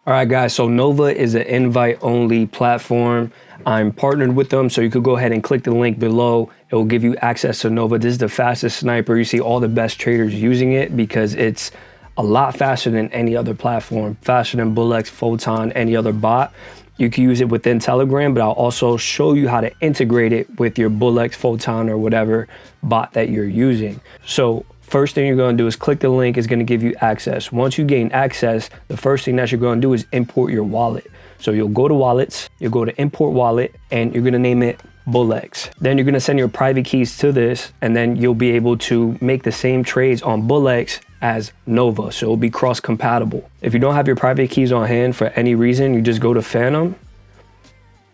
All right, guys, so Nova is an invite-only platform. I'm partnered with them, so you could go ahead and click the link below. It will give you access to Nova. This is the fastest sniper. You see all the best traders using it because it's a lot faster than any other platform, faster than Bullex, Photon, any other bot. You can use it within Telegram, but I'll also show you how to integrate it with your Bullex, Photon, or whatever bot that you're using. So first thing you're going to do is click the link. It's going to give you access. Once you gain access, the first thing that you're going to do is import your wallet. So you'll go to wallets, you'll go to import wallet, and you're going to name it Bullex. Then you're going to send your private keys to this, and then you'll be able to make the same trades on Bullex as Nova, so it'll be cross compatible. If you don't have your private keys on hand for any reason, you just go to Phantom,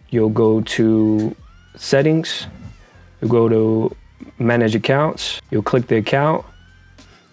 you'll go to settings, you'll go to manage accounts, you'll click the account,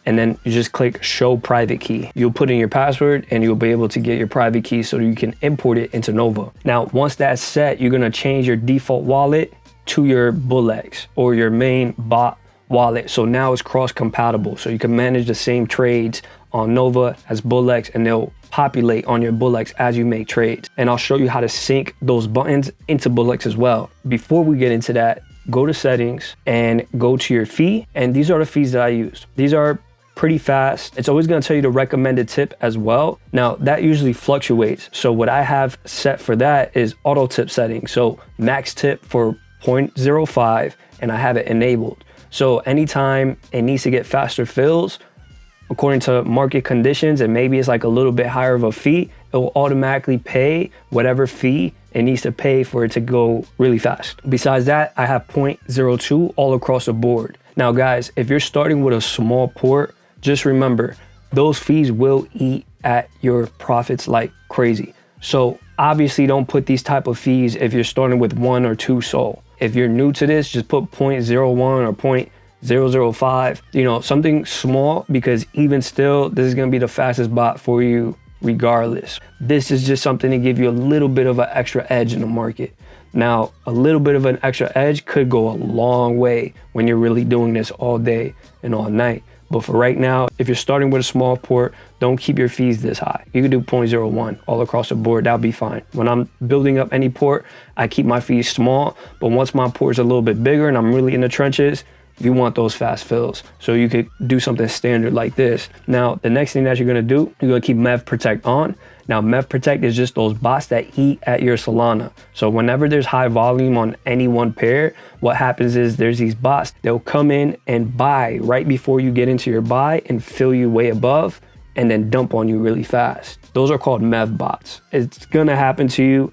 and then you just click show private key. You'll put in your password and you'll be able to get your private key so you can import it into Nova. Now, once that's set, you're gonna change your default wallet to your Bullex or your main bot wallet. So now it's cross compatible. So you can manage the same trades on Nova as Bullex, and they'll populate on your Bullex as you make trades. And I'll show you how to sync those buttons into Bullex as well. Before we get into that, go to settings and go to your fee. And these are the fees that I use. These are pretty fast. It's always going to tell you the recommended tip as well. Now that usually fluctuates. So what I have set for that is auto tip setting. So max tip for 0.05, and I have it enabled. So anytime it needs to get faster fills, according to market conditions, and maybe it's like a little bit higher of a fee, it will automatically pay whatever fee it needs to pay for it to go really fast. Besides that, I have 0.02 all across the board. Now guys, if you're starting with a small port, just remember, those fees will eat at your profits like crazy. So obviously don't put these type of fees if you're starting with 1 or 2 SOL. If you're new to this, just put 0.01 or 0.005, you know, something small, because even still, this is gonna be the fastest bot for you regardless. This is just something to give you a little bit of an extra edge in the market. Now, a little bit of an extra edge could go a long way when you're really doing this all day and all night. But for right now, if you're starting with a small port, don't keep your fees this high. You can do 0.01 all across the board, that'll be fine. When I'm building up any port, I keep my fees small, but once my port's a little bit bigger and I'm really in the trenches, you want those fast fills. So you could do something standard like this. Now, the next thing that you're gonna do, you're gonna keep Mev Protect on. Now, Mev Protect is just those bots that eat at your Solana. So whenever there's high volume on any one pair, what happens is there's these bots, they'll come in and buy right before you get into your buy and fill you way above and then dump on you really fast. Those are called Mev bots. It's gonna happen to you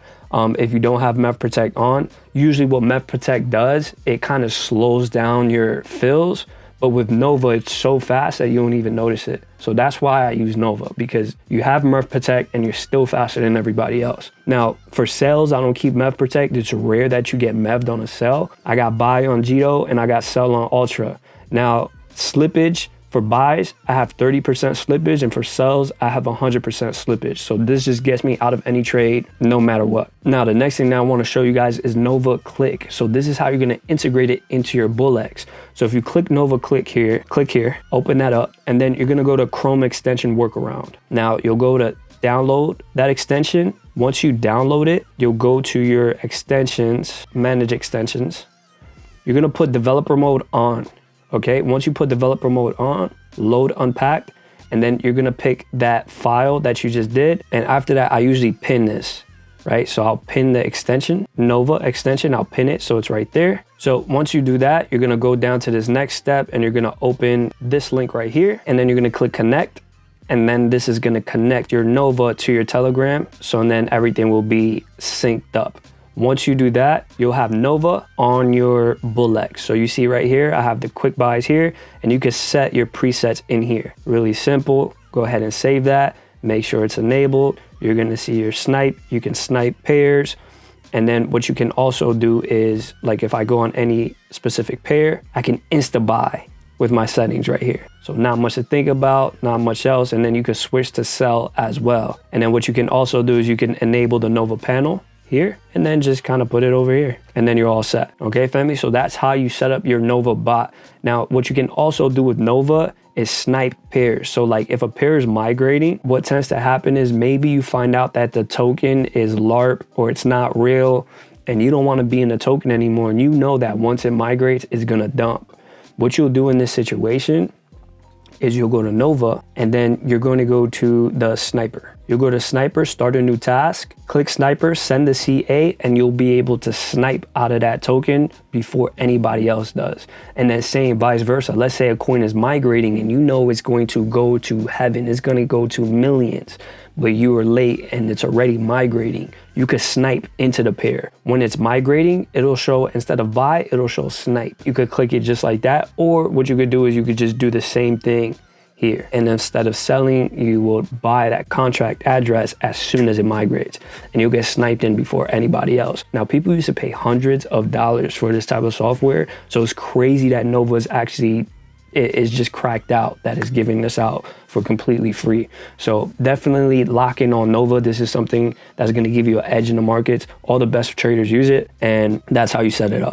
if you don't have Mev Protect on. Usually what Mev Protect does, it kind of slows down your fills, but with Nova, it's so fast that you don't even notice it. So that's why I use Nova, because you have Mev Protect and you're still faster than everybody else. Now, for sales, I don't keep Mev Protect. It's rare that you get Mev'd on a sell. I got buy on Jito and I got sell on Ultra. Now, slippage, for buys, I have 30% slippage, and for sells, I have 100% slippage. So this just gets me out of any trade, no matter what. Now, the next thing that I want to show you guys is Nova Click. So this is how you're going to integrate it into your Bullex. So if you click Nova click here, open that up, and then you're going to go to Chrome extension workaround. Now, you'll go to download that extension. Once you download it, you'll go to your extensions, manage extensions. You're going to put developer mode on. Okay, once you put developer mode on, load unpacked, and then you're gonna pick that file that you just did. And after that, I usually pin this, right? So I'll pin the extension, Nova extension, I'll pin it so it's right there. So once you do that, you're gonna go down to this next step and you're gonna open this link right here, and then you're gonna click connect. And then this is gonna connect your Nova to your Telegram. So then everything will be synced up. Once you do that, you'll have Nova on your Bullex. So you see right here, I have the quick buys here, and you can set your presets in here. Really simple. Go ahead and save that. Make sure it's enabled. You're gonna see your snipe. You can snipe pairs. And then what you can also do is, like if I go on any specific pair, I can insta buy with my settings right here. So not much to think about, not much else. And then you can switch to sell as well. And then what you can also do is you can enable the Nova panel. here, and then just kind of put it over here, and then you're all set. Okay, family? So that's how you set up your Nova bot. Now, what you can also do with Nova is snipe pairs. So like if a pair is migrating, what tends to happen is maybe you find out that the token is LARP or it's not real, and you don't want to be in the token anymore, and you know that once it migrates, it's gonna dump. What you'll do in this situation is you'll go to Nova, and then you're going to go to the sniper. You'll go to sniper, start a new task, click sniper, send the CA, and you'll be able to snipe out of that token before anybody else does. And then same vice versa. Let's say a coin is migrating and you know it's going to go to heaven, it's going to go to millions, but you are late and it's already migrating. You could snipe into the pair. When it's migrating, it'll show, instead of buy, it'll show snipe. You could click it just like that, or what you could do is you could just do the same thing here. And instead of selling, you will buy that contract address as soon as it migrates, and you'll get sniped in before anybody else. Now, people used to pay hundreds of dollars for this type of software, so it's crazy that Nova is actually, it's just cracked out that is giving this out for completely free. So definitely lock in on Nova. This is something that's going to give you an edge in the markets. All the best traders use it, and that's how you set it up.